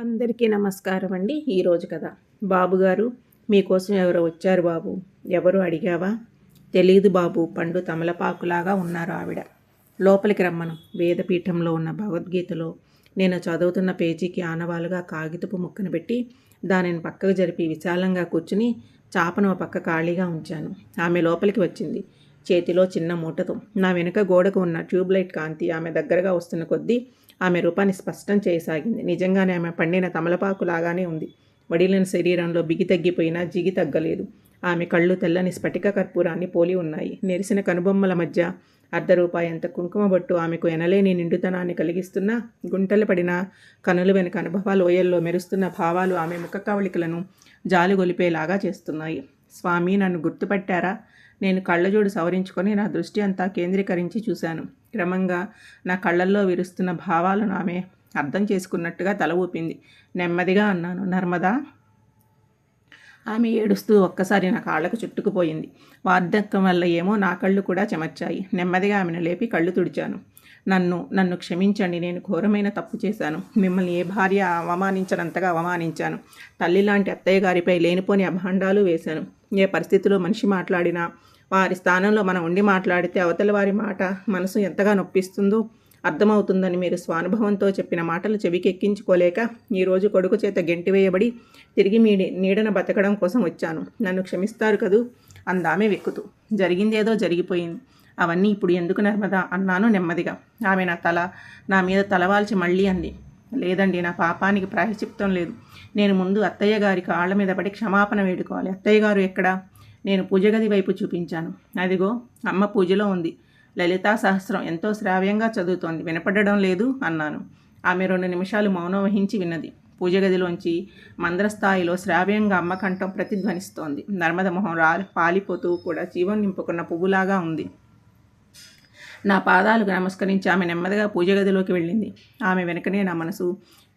అందరికీ నమస్కారం అండి. ఈరోజు కథ. బాబుగారు, మీకోసం ఎవరో వచ్చారు బాబు. ఎవరు అడిగావా? తెలీదు బాబు. పండు తమలపాకులాగా ఉన్నారు ఆవిడ. లోపలికి రమ్మను. వేదపీఠంలో ఉన్న భగవద్గీతలో నేను చదువుతున్న పేజీకి ఆనవాలుగా కాగితపు ముక్కను పెట్టి దానిని పక్కకు జరిపి విశాలంగా కూర్చుని చాపను పక్క ఖాళీగా ఉంచాను. ఆమె లోపలికి వచ్చింది, చేతిలో చిన్న మూటతో. నా వెనుక గోడకు ఉన్న ట్యూబ్లైట్ కాంతి ఆమె దగ్గరగా వస్తున్న కొద్దీ ఆమె రూపాన్ని స్పష్టం చేయసాగింది. నిజంగానే ఆమె పండిన తమలపాకు లాగానే ఉంది. వడిలిన శరీరంలో బిగి తగ్గిపోయినా జిగి తగ్గలేదు. ఆమె కళ్ళు తెల్లని స్ఫటిక కర్పూరాన్ని పోలి ఉన్నాయి. నెరిసిన కనుబొమ్మల మధ్య ₹1 కుంకుమ బొట్టు ఆమెకు ఎనలేని నిండుతనాన్ని కలిగిస్తున్న, గుంటలు పడిన కనుల వెనుక అనుభవాలు ఓయల్లో మెరుస్తున్న భావాలు ఆమె ముఖ కవళికలను జాలిగొలిపేలాగా చేస్తున్నాయి. స్వామి, నన్ను గుర్తుపట్టారా? నేను కళ్ళజోడు సవరించుకొని నా దృష్టి అంతా కేంద్రీకరించి చూశాను. క్రమంగా నా కళ్ళల్లో విరుస్తున్న భావాలను ఆమె అర్థం చేసుకున్నట్టుగా తల ఊపింది. నెమ్మదిగా అన్నాను, నర్మదా. ఆమె ఏడుస్తూ ఒక్కసారి నా కాళ్లకు చుట్టుకుపోయింది. వార్ధక్యం వల్ల ఏమో నా కళ్ళు కూడా చెమర్చాయి. నెమ్మదిగా ఆమెను లేపి కళ్ళు తుడిచాను. నన్ను క్షమించండి. నేను ఘోరమైన తప్పు చేశాను. మిమ్మల్ని ఏ భార్య అవమానించనంతగా అవమానించాను. తల్లి లాంటి అత్తయ్య గారిపై లేనిపోని అభాండాలు వేశాను. ఏ పరిస్థితిలో మనిషి మాట్లాడినా వారి స్థానంలో మనం ఉండి మాట్లాడితే అవతల వారి మాట మనసు ఎంతగా నొప్పిస్తుందో అర్థమవుతుందని మీరు స్వానుభవంతో చెప్పిన మాటలు చెవికెక్కించుకోలేక ఈరోజు కొడుకు చేత గెంటివేయబడి తిరిగి మీ నీడన బతకడం కోసం వచ్చాను. నన్ను క్షమిస్తారు కదూ అందామే వెక్కుతూ. జరిగిందేదో జరిగిపోయింది. అవన్నీ ఇప్పుడు ఎందుకు నర్మదా అన్నాను నెమ్మదిగా. ఆమె నా మీద తలవాల్చి మళ్ళీ అంది, లేదండి, నా పాపానికి ప్రాయశ్చిత్తం లేదు. నేను ముందు అత్తయ్య గారి కాళ్ళ మీద పడి క్షమాపణ వేడుకోవాలి. అత్తయ్య గారు ఎక్కడా? నేను పూజగది వైపు చూపించాను. అదిగో అమ్మ పూజలో ఉంది. లలితా సహస్రం ఎంతో శ్రావ్యంగా చదువుతోంది. వినపడడం లేదు అన్నాను. ఆమె 2 నిమిషాలు మౌనం వహించి విన్నది. పూజగదిలోంచి మంద్రస్థాయిలో శ్రావ్యంగా అమ్మ కంఠం ప్రతిధ్వనిస్తోంది. నర్మద మొహం పాలిపోతూ కూడా జీవం నింపుకున్న పువ్వులాగా ఉంది. నా పాదాలకు నమస్కరించి ఆమె నెమ్మదిగా పూజగదిలోకి వెళ్ళింది. ఆమె వెనకనే నా మనసు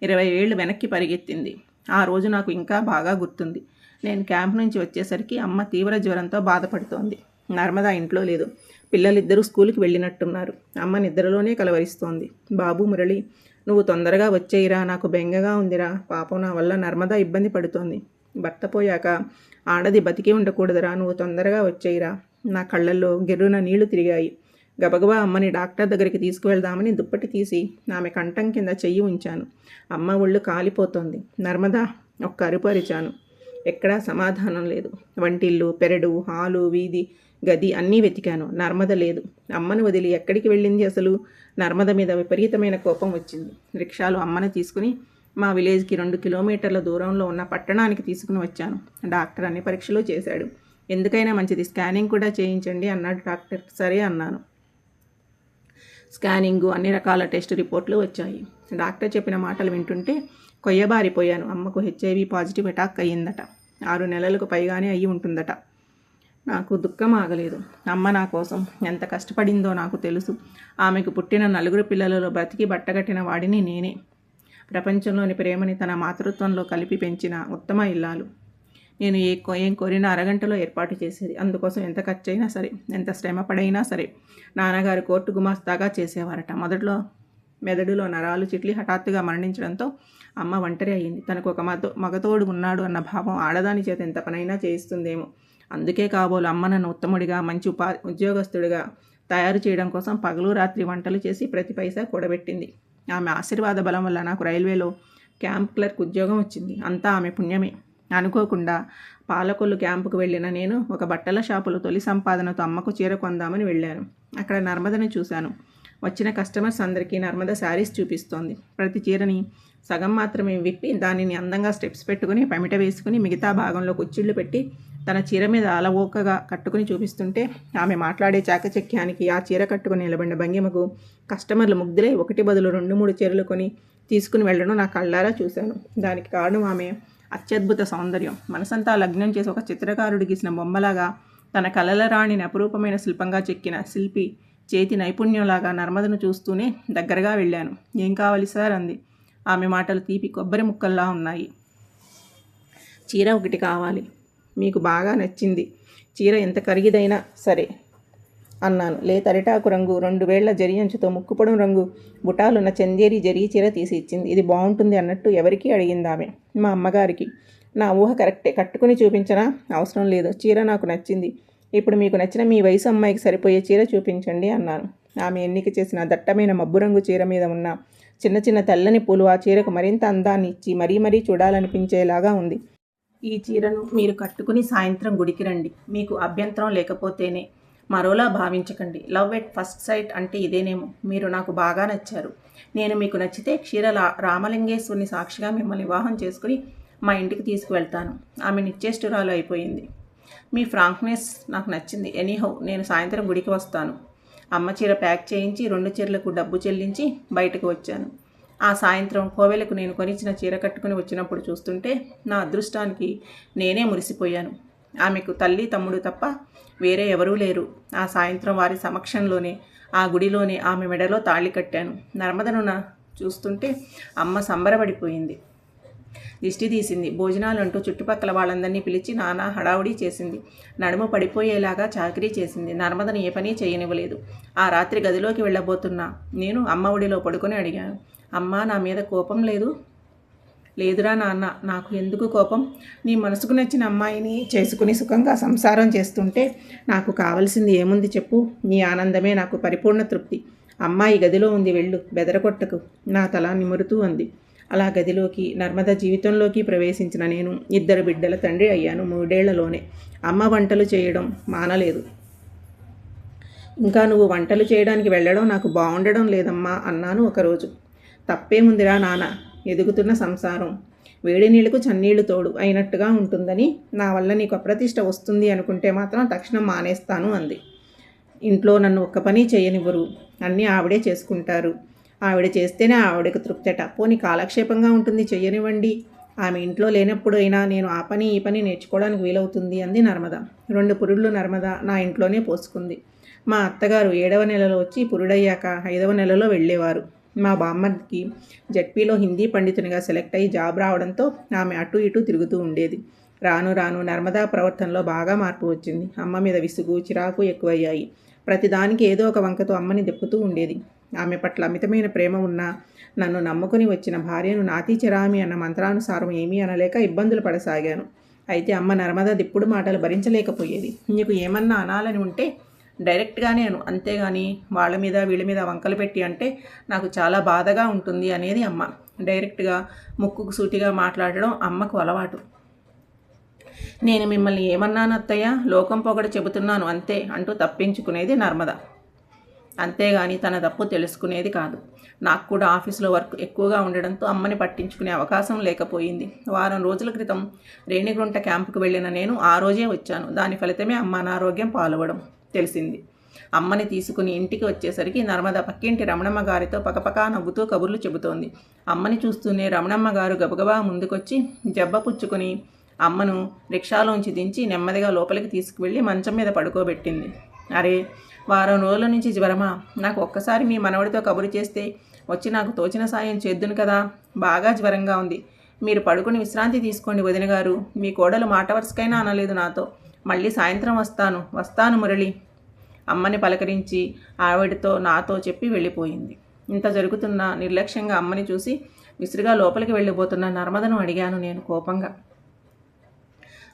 20 ఏళ్ళు వెనక్కి పరిగెత్తింది. ఆ రోజు నాకు ఇంకా బాగా గుర్తుంది. నేను క్యాంప్ నుంచి వచ్చేసరికి అమ్మ తీవ్ర జ్వరంతో బాధపడుతోంది. నర్మద ఇంట్లో లేదు. పిల్లలిద్దరూ స్కూల్కి వెళ్ళినట్టున్నారు. అమ్మ నిద్రలోనే కలవరిస్తోంది. బాబు, మురళి, నువ్వు తొందరగా వచ్చేయిరా, నాకు బెంగగా ఉందిరా. పాపం నా వల్ల నర్మద ఇబ్బంది పడుతోంది. భర్త పోయాక ఆడది బతికి ఉండకూడదురా, నువ్వు తొందరగా వచ్చేయిరా. నా కళ్ళల్లో గిర్రున నీళ్లు తిరిగాయి. గబగబా అమ్మని డాక్టర్ దగ్గరికి తీసుకువెళ్దామని దుప్పటి తీసి ఆమె కంఠం కింద చెయ్యి ఉంచాను. అమ్మ ఒళ్ళు కాలిపోతోంది. నర్మదా, ఒక్క అరుపు అరిచాను. ఎక్కడా సమాధానం లేదు. వంటిల్లు, పెరడు, హాలు, వీధి, గది అన్నీ వెతికాను. నర్మద లేదు. అమ్మను వదిలి ఎక్కడికి వెళ్ళింది అసలు? నర్మద మీద విపరీతమైన కోపం వచ్చింది. రిక్షాలో అమ్మను తీసుకుని మా విలేజ్కి 2 కిలోమీటర్ల దూరంలో ఉన్న పట్టణానికి తీసుకుని వచ్చాను. డాక్టర్ అన్ని పరీక్షలు చేశాడు. ఎందుకైనా మంచిది, స్కానింగ్ కూడా చేయించండి అన్నాడు డాక్టర్. సరే అన్నాను. స్కానింగు, అన్ని రకాల టెస్ట్ రిపోర్ట్లు వచ్చాయి. డాక్టర్ చెప్పిన మాటలు వింటుంటే కొయ్యబారిపోయాను. అమ్మకు HIV పాజిటివ్ అటాక్ అయ్యిందట. 6 నెలలకు పైగానే అయ్యి ఉంటుందట. నాకు దుఃఖం ఆగలేదు. అమ్మ నా కోసం ఎంత కష్టపడిందో నాకు తెలుసు. ఆమెకు పుట్టిన 4 పిల్లలలో బ్రతికి బట్టగట్టిన వాడిని నేనే. ప్రపంచంలోని ప్రేమని తన మాతృత్వంలో కలిపి పెంచిన ఉత్తమ ఇల్లాలు. నేను ఏం కోరినా అరగంటలో ఏర్పాటు చేసేది. అందుకోసం ఎంత ఖర్చైనా సరే, ఎంత శ్రమ పడైనా సరే. నాన్నగారు కోర్టు గుమాస్తాగా చేసేవారట. మొదట్లో మెదడులో నరాలు చిట్లి హఠాత్తుగా మరణించడంతో అమ్మ ఒంటరి అయ్యింది. తనకు ఒక మగతోడు ఉన్నాడు అన్న భావం ఆడదాని చేత ఎంత పనైనా చేయిస్తుందేమో. అందుకే కాబోలు అమ్మ నన్ను ఉత్తముడిగా, మంచి ఉద్యోగస్తుడిగా తయారు చేయడం కోసం పగలు రాత్రి వంటలు చేసి ప్రతి పైసా కూడబెట్టింది. ఆమె ఆశీర్వాద బలం వల్ల నాకు రైల్వేలో క్యాంప్ క్లర్క్ ఉద్యోగం వచ్చింది. అంతా ఆమె పుణ్యమే. అనుకోకుండా పాలకొల్లు క్యాంపుకు వెళ్ళిన నేను ఒక బట్టల షాపులో తొలి సంపాదనతో అమ్మకు చీర కొందామని వెళ్ళాను. అక్కడ నర్మదని చూశాను. వచ్చిన కస్టమర్స్ అందరికీ నర్మద శారీస్ చూపిస్తోంది. ప్రతి చీరని సగం మాత్రమే విప్పి దానిని అందంగా స్టెప్స్ పెట్టుకుని పమిట వేసుకుని మిగతా భాగంలో కుచ్చిళ్ళు పెట్టి తన చీర మీద అలవోకగా కట్టుకుని చూపిస్తుంటే ఆమె మాట్లాడే చాకచక్యానికి, ఆ చీర కట్టుకుని నిలబడిన భంగిమకు కస్టమర్లు ముగ్ధులై 1 బదులు 2-3 చీరలు కొని తీసుకుని వెళ్ళడం నా కళ్ళారా చూశాను. దానికి కారణం ఆమె అత్యద్భుత సౌందర్యం. మనసంతా లగ్నం చేసి ఒక చిత్రకారుడు గీసిన బొమ్మలాగా, తన కలల రాణిని అపురూపమైన శిల్పంగా చెక్కిన శిల్పి చేతి నైపుణ్యంలాగా నర్మదను చూస్తూనే దగ్గరగా వెళ్ళాను. ఏం కావాలి సార్ అంది. ఆమె మాటలు తీపి కొబ్బరి ముక్కల్లా ఉన్నాయి. చీర ఒకటి కావాలి. మీకు బాగా నచ్చింది. చీర ఎంత ఖరీదైనా సరే. అన్నాను. లేతరిటాకు రంగు 2 వేళ్ల జరి అంచుతో ముక్కుపొడం రంగు బుటాలున్న చందేరి జరీ చీర తీసి ఇచ్చింది. ఇది బాగుంటుంది అన్నట్టు ఎవరికి అడిగింది ఆమె. మా అమ్మగారికి. నా ఊహ కరెక్టే. కట్టుకుని చూపించనా? అవసరం లేదు. చీర నాకు నచ్చింది. ఇప్పుడు మీకు నచ్చిన మీ వయసు అమ్మాయికి సరిపోయే చీర చూపించండి అన్నాను. ఆమె ఎన్నిక చేసిన దట్టమైన మబ్బు రంగు చీర మీద ఉన్న చిన్న చిన్న తెల్లని పూలు ఆ చీరకు మరింత అందాన్ని ఇచ్చి మరీ మరీ చూడాలనిపించేలాగా ఉంది. ఈ చీరను మీరు కట్టుకుని సాయంత్రం గుడికి రండి. మీకు అభ్యంతరం లేకపోతేనే. మరోలా భావించకండి. లవ్ ఎట్ ఫస్ట్ సైట్ అంటే ఇదేనేమో. మీరు నాకు బాగా నచ్చారు. నేను మీకు నచ్చితే రామలింగేశ్వరుని సాక్షిగా మిమ్మల్ని వివాహం చేసుకుని మా ఇంటికి తీసుకువెళ్తాను. ఆమె నిశ్చేష్టురాలు అయిపోయింది. మీ ఫ్రాంక్నెస్ నాకు నచ్చింది. ఎనీహౌ నేను సాయంత్రం గుడికి వస్తాను. అమ్మ చీర ప్యాక్ చేయించి 2 చీరలకు డబ్బు చెల్లించి బయటకు వచ్చాను. ఆ సాయంత్రం కోవెలకు నేను కొనిచ్చిన చీర కట్టుకుని వచ్చినప్పుడు చూస్తుంటే నా అదృష్టానికి నేనే మురిసిపోయాను. ఆమెకు తల్లి తమ్ముడు తప్ప వేరే ఎవరూ లేరు. ఆ సాయంత్రం వారి సమక్షంలోనే ఆ గుడిలోనే ఆమె మెడలో తాళి కట్టాను. నర్మదను చూస్తుంటే అమ్మ సంబరపడిపోయింది. దిష్టి తీసింది. భోజనాలంటూ చుట్టుపక్కల వాళ్ళందరినీ పిలిచి నానా హడావుడి చేసింది. నడుము పడిపోయేలాగా చాకరీ చేసింది. నర్మదను ఏ పని చేయనివ్వలేదు. ఆ రాత్రి గదిలోకి వెళ్ళబోతున్నా నేను అమ్మ ఒడిలో పడుకొని అడిగాను, అమ్మా, నా మీద కోపం లేదు? లేదురా నాన్న, నాకు ఎందుకు కోపం? నీ మనసుకు నచ్చిన అమ్మాయిని చేసుకుని సుఖంగా సంసారం చేస్తుంటే నాకు కావలసింది ఏముంది చెప్పు? నీ ఆనందమే నాకు పరిపూర్ణ తృప్తి. అమ్మాయి గదిలో ఉంది, వెళ్ళు, బెదరకొట్టకు, నా తల నిమురుతూ అంది. అలా గదిలోకి, నర్మద జీవితంలోకి ప్రవేశించిన నేను 2 బిడ్డల తండ్రి అయ్యాను 3 ఏళ్లలోనే. అమ్మ వంటలు చేయడం మానలేదు. ఇంకా నువ్వు వంటలు చేయడానికి వెళ్ళడం నాకు బాగుండడం లేదమ్మా అన్నాను ఒకరోజు. తప్పేముందిరా నాన్న, ఎదుగుతున్న సంసారం వేడి నీళ్లకు చన్నీళ్లు తోడు అయినట్టుగా ఉంటుందని, నా వల్ల నీకు అప్రతిష్ట వస్తుంది అనుకుంటే మాత్రం తక్షణం మానేస్తాను అంది. ఇంట్లో నన్ను ఒక్క పని చేయనివ్వరు. అన్నీ ఆవిడే చేసుకుంటారు. ఆవిడ చేస్తేనే ఆవిడకు తృప్తట. పోనీ కాలక్షేపంగా ఉంటుంది, చెయ్యనివ్వండి. ఆమె ఇంట్లో లేనప్పుడు అయినా నేను ఆ పని ఈ పని నేర్చుకోవడానికి వీలవుతుంది అంది నర్మద. 2 పురుళ్ళు నర్మద నా ఇంట్లోనే పోసుకుంది. మా అత్తగారు 7వ నెలలో వచ్చి పురుడయ్యాక 5వ నెలలో వెళ్ళేవారు. మా బామ్మకి జడ్పీలో హిందీ పండితునిగా సెలెక్ట్ అయ్యి జాబ్ రావడంతో ఆమె అటు ఇటు తిరుగుతూ ఉండేది. రాను రాను నర్మదా ప్రవర్తనలో బాగా మార్పు వచ్చింది. అమ్మ మీద విసుగు, చిరాకు ఎక్కువయ్యాయి. ప్రతిదానికి ఏదో ఒక వంకతో అమ్మని దెప్పుతూ ఉండేది. ఆమె పట్ల అమితమైన ప్రేమ ఉన్నా నన్ను నమ్ముకుని వచ్చిన భార్యను నాతి చెరామి అన్న మంత్రానుసారం ఏమీ అనలేక ఇబ్బందులు పడసాగాను. అయితే అమ్మ నర్మద దిప్పుడు మాటలు భరించలేకపోయేది. నీకు ఏమన్నా అనాలని ఉంటే డైరెక్ట్గానే అను, అంతేగాని వాళ్ళ మీద వీళ్ళ మీద వంకలు పెట్టి అంటే నాకు చాలా బాధగా ఉంటుంది అనేది అమ్మ. డైరెక్ట్గా ముక్కుకు సూటిగా మాట్లాడడం అమ్మకు అలవాటు. నేను మిమ్మల్ని ఏమన్నాను అత్తయ్య? లోకం పొగడ చెబుతున్నాను అంతే అంటూ తప్పించుకునేది నర్మద. అంతేగాని తన తప్పు తెలుసుకునేది కాదు. నాకు కూడా ఆఫీసులో వర్క్ ఎక్కువగా ఉండడంతో అమ్మని పట్టించుకునే అవకాశం లేకపోయింది. వారం రోజుల క్రితం రేణిగుంట క్యాంపుకు వెళ్ళిన నేను ఆ రోజే వచ్చాను. దాని ఫలితమే అమ్మ అనారోగ్యం పాల్గొవడం తెలిసింది. అమ్మని తీసుకుని ఇంటికి వచ్చేసరికి నర్మద పక్కింటి రమణమ్మ గారితో పకపకా నవ్వుతూ కబుర్లు చెబుతోంది. అమ్మని చూస్తూనే రమణమ్మ గారు గబగబా ముందుకొచ్చి జబ్బ పుచ్చుకుని అమ్మను రిక్షాలోంచి దించి నెమ్మదిగా లోపలికి తీసుకువెళ్ళి మంచం మీద పడుకోబెట్టింది. అరే, వారం రోజుల నుంచి జ్వరమా? నాకు ఒక్కసారి మీ మనవడితో కబురు చేస్తే వచ్చి నాకు తోచిన సాయం చేద్దును కదా. బాగా జ్వరంగా ఉంది. మీరు పడుకుని విశ్రాంతి తీసుకోండి వదిన గారు. మీ కోడలు మాట వరుసకైనా అనలేదు నాతో. మళ్ళీ సాయంత్రం వస్తాను మురళి. అమ్మని పలకరించి ఆవిడతో నాతో చెప్పి వెళ్ళిపోయింది. ఇంత జరుగుతున్నా నిర్లక్ష్యంగా అమ్మని చూసి విసురుగా లోపలికి వెళ్ళిపోతున్న నర్మదను అడిగాను నేను కోపంగా.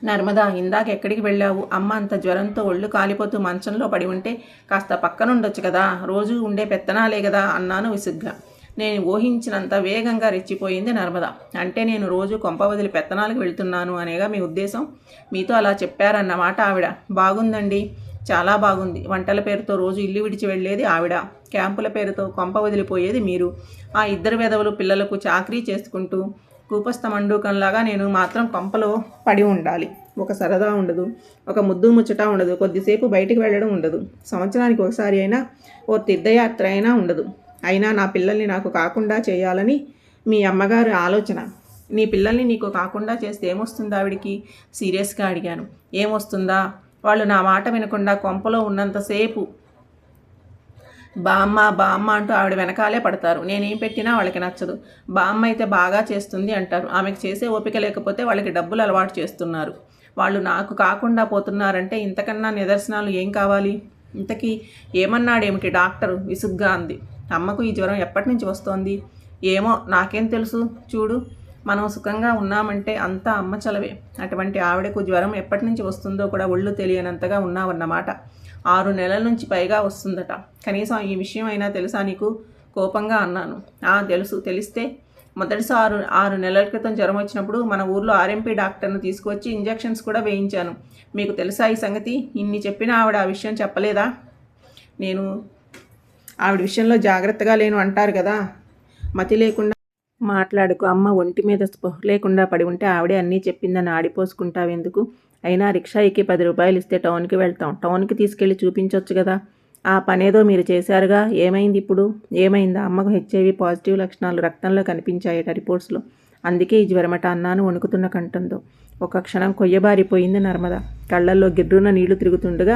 నర్మదా, ఇందాక ఎక్కడికి వెళ్ళావు? అమ్మ అంత జ్వరంతో ఒళ్ళు కాలిపోతూ మంచంలో పడి ఉంటే కాస్త పక్కనుండొచ్చు కదా. రోజు ఉండే పెత్తనాలే కదా అన్నాను విసుగ్గా. నేను ఊహించినంత వేగంగా రెచ్చిపోయింది నర్మద. అంటే నేను రోజు కొంప వదిలి పెత్తనాలకు వెళ్తున్నాను అనేగా మీ ఉద్దేశం? మీతో అలా చెప్పారన్నమాట ఆవిడ. బాగుందండి, చాలా బాగుంది. వంటల పేరుతో రోజు ఇల్లు విడిచి వెళ్ళేది ఆవిడ, క్యాంపుల పేరుతో కొంప వదిలిపోయేది మీరు. ఆ 2 వెధవలు పిల్లలకు చాకరీ చేసుకుంటూ కూపస్థ మండూకంలాగా నేను మాత్రం కొంపలో పడి ఉండాలి. ఒక సరదా ఉండదు, ఒక ముద్దు ముచ్చట ఉండదు, కొద్దిసేపు బయటికి వెళ్ళడం ఉండదు, సంవత్సరానికి ఒకసారి అయినా ఓ తీర్థయాత్ర అయినా ఉండదు. అయినా నా పిల్లల్ని నాకు కాకుండా చేయాలని మీ అమ్మగారి ఆలోచన. నీ పిల్లల్ని నీకు కాకుండా చేస్తే ఏమొస్తుందా ఆవిడికి? సీరియస్గా అడిగాను. ఏమొస్తుందా? వాళ్ళు నా మాట వినకుండా కొంపలో ఉన్నంతసేపు బామ్మ అంటూ ఆవిడ వెనకాలే పడతారు. నేనేం పెట్టినా వాళ్ళకి నచ్చదు. బామ్మ అయితే బాగా చేస్తుంది అంటారు. ఆమెకు చేసే ఓపిక లేకపోతే వాళ్ళకి డబ్బులు అలవాటు చేస్తున్నారు. వాళ్ళు నాకు కాకుండా పోతున్నారంటే ఇంతకన్నా నిదర్శనాలు ఏం కావాలి? ఇంతకీ ఏమన్నాడేమిటి డాక్టరు విసుగ్గా అంది. అమ్మకు ఈ జ్వరం ఎప్పటి నుంచి వస్తోంది? ఏమో నాకేం తెలుసు. చూడు, మనం సుఖంగా ఉన్నామంటే అంతా అమ్మ చలవే. అటువంటి ఆవిడకు జ్వరం ఎప్పటి నుంచి వస్తుందో కూడా ఒళ్ళు తెలియనంతగా ఉన్నావన్నమాట. 6 నెలల నుంచి పైగా వస్తుందట. కనీసం ఈ విషయం అయినా తెలుసా నీకు? కోపంగా అన్నాను. తెలుసు. తెలిస్తే మొదటిసారి 6 నెలల క్రితం జ్వరం వచ్చినప్పుడు మన ఊర్లో ఆర్ఎంపీ డాక్టర్ను తీసుకువచ్చి ఇంజెక్షన్స్ కూడా వేయించాను. మీకు తెలుసా ఈ సంగతి? ఇన్ని చెప్పినా ఆవిడ ఆ విషయం చెప్పలేదా? నేను ఆవిడ విషయంలో జాగ్రత్తగా లేను అంటారు కదా. మతి లేకుండా మాట్లాడుకు. అమ్మ ఒంటి మీద స్పృహ లేకుండా పడి ఉంటే ఆవిడే అన్నీ చెప్పిందని ఆడిపోసుకుంటావెందుకు? అయినా రిక్షా ఎక్కి 10 రూపాయలు ఇస్తే టౌన్కి వెళ్తాం. టౌన్కి తీసుకెళ్ళి చూపించవచ్చు కదా. ఆ పనేదో మీరు చేశారుగా. ఏమైంది ఇప్పుడు? ఏమైందా? అమ్మకు హెచ్ఐవి పాజిటివ్ లక్షణాలు రక్తంలో కనిపించాయట రిపోర్ట్స్లో. అందుకే ఈ జ్వరమట అన్నాను వణుకుతున్న కంఠంతో. ఒక క్షణం కొయ్యబారిపోయింది నర్మద. కళ్ళల్లో గిర్రున నీళ్లు తిరుగుతుండగా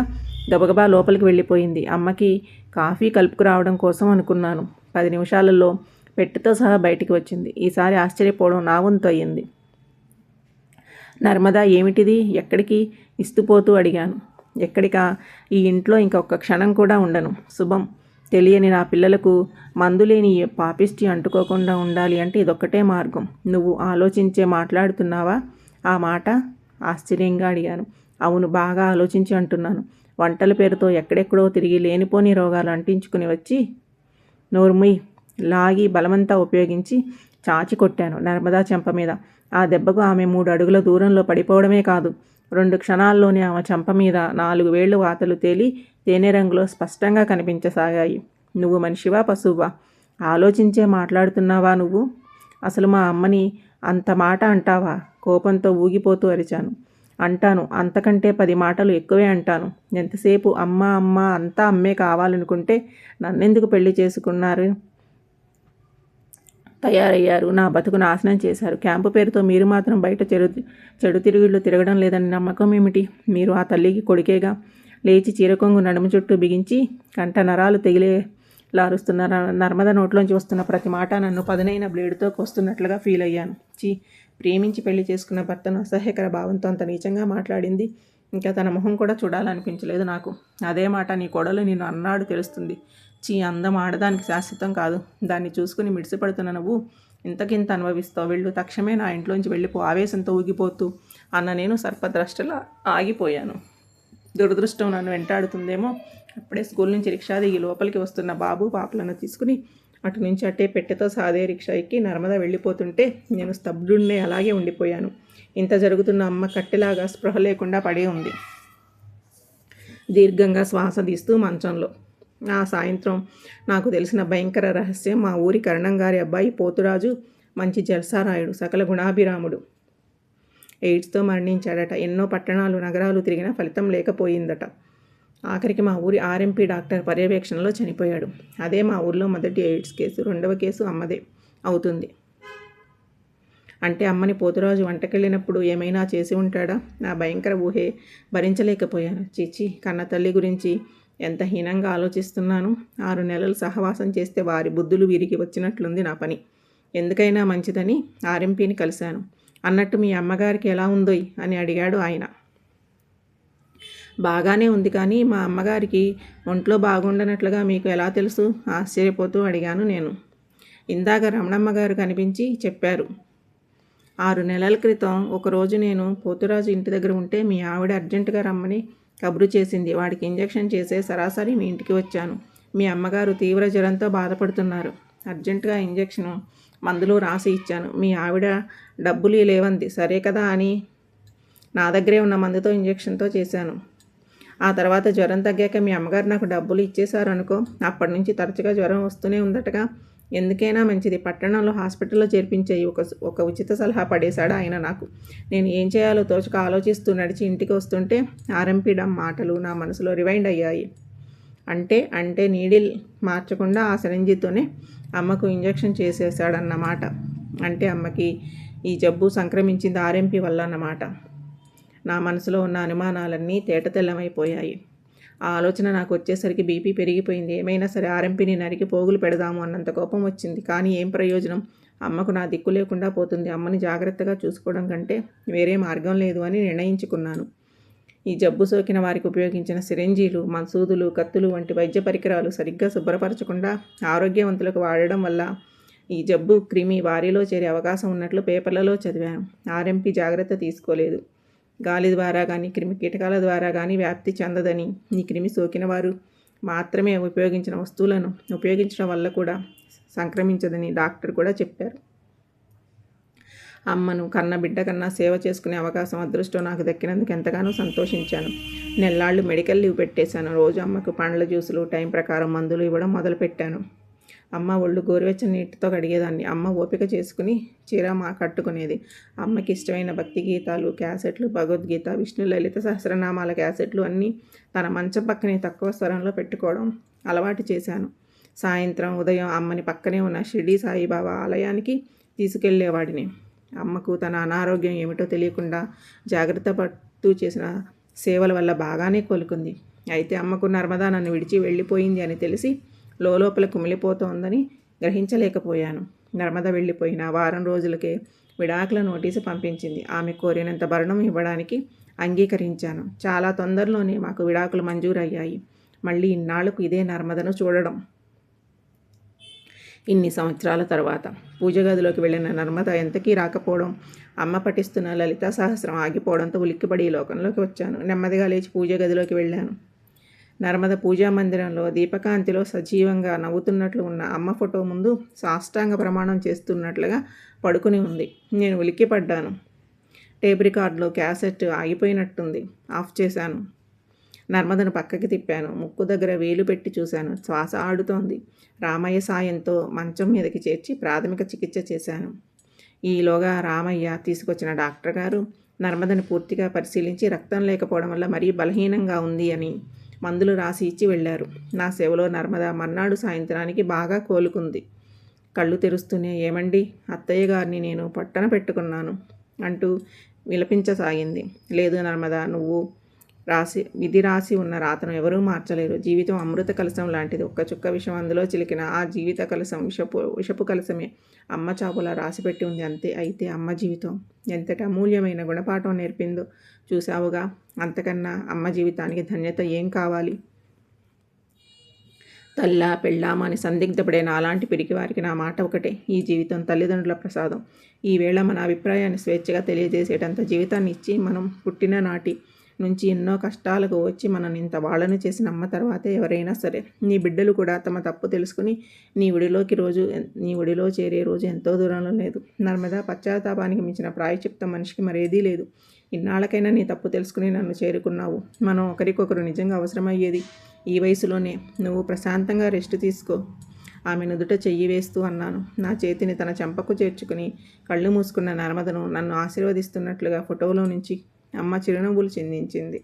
గబగబా లోపలికి వెళ్ళిపోయింది. అమ్మకి కాఫీ కలుపుకురావడం కోసం అనుకున్నాను. 10 నిమిషాలలో పెట్టెతో సహా బయటికి వచ్చింది. ఈసారి ఆశ్చర్యపోవడం నా వంతు అయ్యింది. నర్మదా, ఏమిటిది? ఎక్కడికి? ఇస్తుపోతూ అడిగాను. ఎక్కడికా? ఈ ఇంట్లో ఇంకొక క్షణం కూడా ఉండను. శుభం. తెలియని నా పిల్లలకు మందులేని పాపిష్టి అంటుకోకుండా ఉండాలి అంటే ఇదొక్కటే మార్గం. నువ్వు ఆలోచించే మాట్లాడుతున్నావా ఆ మాట? ఆశ్చర్యంగా అడిగాను. అవును, బాగా ఆలోచించి అంటున్నాను. వంటల పేరుతో ఎక్కడెక్కడో తిరిగి లేనిపోని రోగాలు అంటించుకుని వచ్చి నోర్ముయ్ లాగి బలమంతా ఉపయోగించి చాచి కొట్టాను నర్మదా చెంప మీద. ఆ దెబ్బకు ఆమె 3 అడుగుల దూరంలో పడిపోవడమే కాదు, 2 క్షణాల్లోనే ఆమె చెంప మీద 4 వేళ్లు వాతలు తేలి తేనె రంగులో స్పష్టంగా కనిపించసాగాయి. నువ్వు మనిషివా పశువా? ఆలోచించే మాట్లాడుతున్నావా నువ్వు? అసలు మా అమ్మని అంత మాట అంటావా? కోపంతో ఊగిపోతూ అరిచాను. అంటాను. అంతకంటే 10 మాటలు ఎక్కువే అంటాను. ఎంతసేపు అమ్మ అమ్మ అంతా అమ్మే కావాలనుకుంటే నన్నెందుకు పెళ్లి చేసుకున్నారు? తయారయ్యారు. నా బతుకు నాశనం చేశారు. క్యాంపు పేరుతో మీరు మాత్రం బయట చెడు తిరుగుళ్ళు తిరగడం లేదని నమ్మకం ఏమిటి? మీరు ఆ తల్లికి కొడుకేగా. లేచి చీరకొంగు నడుము చుట్టూ బిగించి కంట నరాలు తెగిలేలారుస్తున్న నర్మద నోట్లోంచి వస్తున్న ప్రతి మాట నన్ను పదునైన బ్లేడుతో కోస్తున్నట్లుగా ఫీల్ అయ్యాను. ప్రేమించి పెళ్లి చేసుకున్న భర్తను అసహ్యకర భావంతో అంత నీచంగా మాట్లాడింది. ఇంకా తన మొహం కూడా చూడాలనిపించలేదు నాకు. అదే మాట నీ కోడలు నిన్ను అన్నాడు తెలుస్తుంది. అందం ఆడదానికి శాశ్వతం కాదు. దాన్ని చూసుకుని మిడిసిపడుతున్న నువ్వు ఇంతకింత అనుభవిస్తావు. వెళ్ళు, తక్షణమే నా ఇంట్లోంచి వెళ్ళిపో. ఆవేశంతో ఊగిపోతూ అన్న నేను సర్పద్రష్టలా ఆగిపోయాను. దురదృష్టం నన్ను వెంటాడుతుందేమో. అప్పుడే స్కూల్ నుంచి రిక్షా దిగి లోపలికి వస్తున్న బాబు పాపలను తీసుకుని అటు నుంచి అట్టే పెట్టెతో సాదే రిక్షా ఎక్కి నర్మద వెళ్ళిపోతుంటే నేను స్తబ్దున్నే అలాగే ఉండిపోయాను. ఇంత జరుగుతున్న అమ్మ కట్టెలాగా స్పృహ లేకుండా పడి ఉంది, దీర్ఘంగా శ్వాస తీస్తూ మంచంలో. ఆ సాయంత్రం నాకు తెలిసిన భయంకర రహస్యం. మా ఊరి కరణంగారి అబ్బాయి పోతురాజు మంచి జల్సారాయుడు, సకల గుణాభిరాముడు. ఎయిడ్స్తో మరణించాడట. ఎన్నో పట్టణాలు నగరాలు తిరిగినా ఫలితం లేకపోయిందట. ఆఖరికి మా ఊరి ఆర్ఎంపీ డాక్టర్ పర్యవేక్షణలో చనిపోయాడు. అదే మా ఊర్లో మొదటి ఎయిడ్స్ కేసు. 2వ కేసు అమ్మదే అవుతుంది. అంటే అమ్మని పోతురాజు వంటకెళ్ళినప్పుడు ఏమైనా చేసి ఉంటాడా? నా భయంకర ఊహే భరించలేకపోయాను. చీచి, కన్న తల్లి గురించి ఎంత హీనంగా ఆలోచిస్తున్నాను. 6 నెలలు సహవాసం చేస్తే వారి బుద్ధులు వీరికి వచ్చినట్లుంది నా పని. ఎందుకైనా మంచిదని ఆర్ఎంపీని కలిశాను. అన్నట్టు మీ అమ్మగారికి ఎలా ఉందోయ్ అని అడిగాడు ఆయన. బాగానే ఉంది, కానీ మా అమ్మగారికి ఒంట్లో బాగుండనట్లుగా మీకు ఎలా తెలుసు? ఆశ్చర్యపోతూ అడిగాను నేను. ఇందాక రమణమ్మ గారు కనిపించి చెప్పారు. 6 నెలల క్రితం ఒకరోజు నేను పోతురాజు ఇంటి దగ్గర ఉంటే మీ ఆవిడ అర్జెంటుగా రమ్మని కబురు చేసింది. వాడికి ఇంజెక్షన్ చేసే సరాసరి మీ ఇంటికి వచ్చాను. మీ అమ్మగారు తీవ్ర జ్వరంతో బాధపడుతున్నారు. అర్జెంటుగా ఇంజెక్షను మందులు రాసి ఇచ్చాను. మీ ఆవిడ డబ్బులు లేవంది. సరే కదా అని నా దగ్గరే ఉన్న మందుతో ఇంజెక్షన్తో చేశాను. ఆ తర్వాత జ్వరం తగ్గాక మీ అమ్మగారు నాకు డబ్బులు ఇచ్చేశారు అనుకో. అప్పటి నుంచి తరచుగా జ్వరం వస్తూనే ఉందటగా. ఎందుకైనా మంచిది పట్టణంలో హాస్పిటల్లో చేర్పించేయి ఒక ఉచిత సలహా పడేశాడు ఆయన నాకు. నేను ఏం చేయాలో తోచక ఆలోచిస్తూ నడిచి ఇంటికి వస్తుంటే ఆర్ఎంపీ మాటలు నా మనసులో రివైండ్ అయ్యాయి. అంటే నీడిల్ మార్చకుండా ఆ సిరంజితోనే అమ్మకు ఇంజెక్షన్ చేసేశాడన్నమాట. అంటే అమ్మకి ఈ జబ్బు సంక్రమించింది ఆర్ఎంపీ వల్ల అన్నమాట. నా మనసులో ఉన్న అనుమానాలన్నీ తేటతెల్లమైపోయాయి. ఆ ఆలోచన నాకు వచ్చేసరికి బీపీ పెరిగిపోయింది. ఏమైనా సరే ఆర్ఎంపీని నరికి పోగులు పెడదాము అన్నంత కోపం వచ్చింది. కానీ ఏం ప్రయోజనం? అమ్మకు నా దిక్కు లేకుండా పోతుంది. అమ్మని జాగ్రత్తగా చూసుకోవడం కంటే వేరే మార్గం లేదు అని నిర్ణయించుకున్నాను. ఈ జబ్బు సోకిన వారికి ఉపయోగించిన సిరింజీలు, మసూదులు, కత్తులు వంటి వైద్య పరికరాలు సరిగ్గా శుభ్రపరచకుండా ఆరోగ్యవంతులకు వాడడం వల్ల ఈ జబ్బు క్రిమి వారిలో చేరే అవకాశం ఉన్నట్లు పేపర్లలో చదివాను. ఆర్ఎంపీ జాగ్రత్త తీసుకోలేదు. గాలి ద్వారా కానీ క్రిమి కీటకాల ద్వారా కానీ వ్యాప్తి చెందదని, ఈ క్రిమి సోకిన వారు మాత్రమే ఉపయోగించిన వస్తువులను ఉపయోగించడం వల్ల కూడా సంక్రమించదని డాక్టర్ కూడా చెప్పారు. అమ్మను కన్న బిడ్డ కన్నా సేవ చేసుకునే అవకాశం, అదృష్టం నాకు దక్కినందుకు ఎంతగానో సంతోషించాను. నెల్లాళ్ళు మెడికల్ లీవ్ పెట్టేశాను. రోజు అమ్మకు పండ్ల జ్యూసులు, టైం ప్రకారం మందులు ఇవ్వడం మొదలుపెట్టాను. అమ్మ ఒళ్ళు గోరువెచ్చని నీటితో కడిగేదాన్ని. అమ్మ ఓపిక చేసుకుని చీర కట్టుకునేది. అమ్మకి ఇష్టమైన భక్తి గీతాలు క్యాసెట్లు, భగవద్గీత, విష్ణు లలిత సహస్రనామాల క్యాసెట్లు అన్నీ తన మంచం పక్కనే తక్కువ స్వరంలో పెట్టుకోవడం అలవాటు చేశాను. సాయంత్రం, ఉదయం అమ్మని పక్కనే ఉన్న షిరిడీ సాయిబాబా ఆలయానికి తీసుకెళ్లేవాడిని. అమ్మకు తన అనారోగ్యం ఏమిటో తెలియకుండా జాగ్రత్త పడుతూ చేసిన సేవల వల్ల బాగానే కోలుకుంది. అయితే అమ్మకు నర్మదా నన్ను విడిచి వెళ్ళిపోయింది అని తెలిసి లోపల కుమిలిపోతోందని గ్రహించలేకపోయాను. నర్మద వెళ్ళిపోయిన వారం రోజులకే విడాకుల నోటీసు పంపించింది. ఆమె కోరినంత భరణం ఇవ్వడానికి అంగీకరించాను. చాలా తొందరలోనే మాకు విడాకులు మంజూరయ్యాయి. మళ్ళీ ఇన్నాళ్లకు ఇదే నర్మదను చూడడం. ఇన్ని సంవత్సరాల తర్వాత పూజ గదిలోకి వెళ్ళిన నర్మద ఎంతకీ రాకపోవడం, అమ్మ పఠిస్తున్న లలితా సహస్రం ఆగిపోవడంతో ఉలిక్కిపడి లోకంలోకి వచ్చాను. నెమ్మదిగా లేచి పూజ గదిలోకి వెళ్ళాను. నర్మద పూజా మందిరంలో దీపకాంతిలో సజీవంగా నవ్వుతున్నట్లు ఉన్న అమ్మ ఫోటో ముందు సాష్టాంగ ప్రమాణం చేస్తున్నట్లుగా పడుకుని ఉంది. నేను ఉలిక్కిపడ్డాను. టేప్ రికార్డులో క్యాసెట్ ఆగిపోయినట్టుంది. ఆఫ్ చేశాను. నర్మదను పక్కకి తిప్పాను. ముక్కు దగ్గర వేలు పెట్టి చూశాను. శ్వాస ఆడుతోంది. రామయ్య సాయంతో మంచం మీదకి చేర్చి ప్రాథమిక చికిత్స చేశాను. ఈలోగా రామయ్య తీసుకొచ్చిన డాక్టర్ గారు నర్మదని పూర్తిగా పరిశీలించి రక్తం లేకపోవడం వల్ల మరీ బలహీనంగా ఉంది అని మందులు రాసి ఇచ్చి వెళ్ళారు. నా సేవలో నర్మద మర్నాడు సాయంత్రానికి బాగా కోలుకుంది. కళ్ళు తెరుస్తూనే, ఏమండి, అత్తయ్య గారిని నేను పట్టన పెట్టుకున్నాను అంటూ విలపించసాగింది. లేదు నర్మద, నువ్వు విధి రాసి ఉన్న రాతను ఎవరూ మార్చలేరు. జీవితం అమృత కలశం లాంటిది. ఒక్క చుక్క విషం అందులో చిలికిన ఆ జీవిత కలశం విషపు కలశమే. అమ్మ చాపులా రాసిపెట్టి ఉంది అంతే. అయితే అమ్మ జీవితం ఎంతటి అమూల్యమైన గుణపాఠం నేర్పిందో చూశావుగా. అంతకన్నా అమ్మ జీవితానికి ధన్యత ఏం కావాలి? తల్లా పెళ్ళామా అని సందిగ్ధపడే నాలాంటి పిరికి వారికి నా మాట ఒకటే, ఈ జీవితం తల్లిదండ్రుల ప్రసాదం. ఈవేళ మన అభిప్రాయాన్ని స్వేచ్ఛగా తెలియజేసేటంత జీవితాన్ని ఇచ్చి మనం పుట్టిన నాటి నుంచి ఎన్నో కష్టాలకు వచ్చి మనని ఇంత వాళ్ళను చేసిన అమ్మ తర్వాతే ఎవరైనా సరే. నీ బిడ్డలు కూడా తమ తప్పు తెలుసుకుని నీ ఒడిలో చేరే రోజు ఎంతో దూరంలో లేదు. నర్మదా, పశ్చాత్తాపానికి మించిన ప్రాయశ్చిత్తం మనిషికి మరేదీ లేదు. ఇన్నాళ్ళకైనా నీ తప్పు తెలుసుకుని నన్ను చేరుకున్నావు. మనం ఒకరికొకరు నిజంగా అవసరమయ్యేది ఈ వయసులోనే. నువ్వు ప్రశాంతంగా రెస్ట్ తీసుకో. ఆమె నుదుట చెయ్యి వేస్తూ అన్నాను. నా చేతిని తన చెంపకు చేర్చుకుని కళ్ళు మూసుకున్న నర్మదను నన్ను ఆశీర్వదిస్తున్నట్లుగా ఫోటోలో నుంచి అమ్మ చిరునవ్వులు చిందించింది.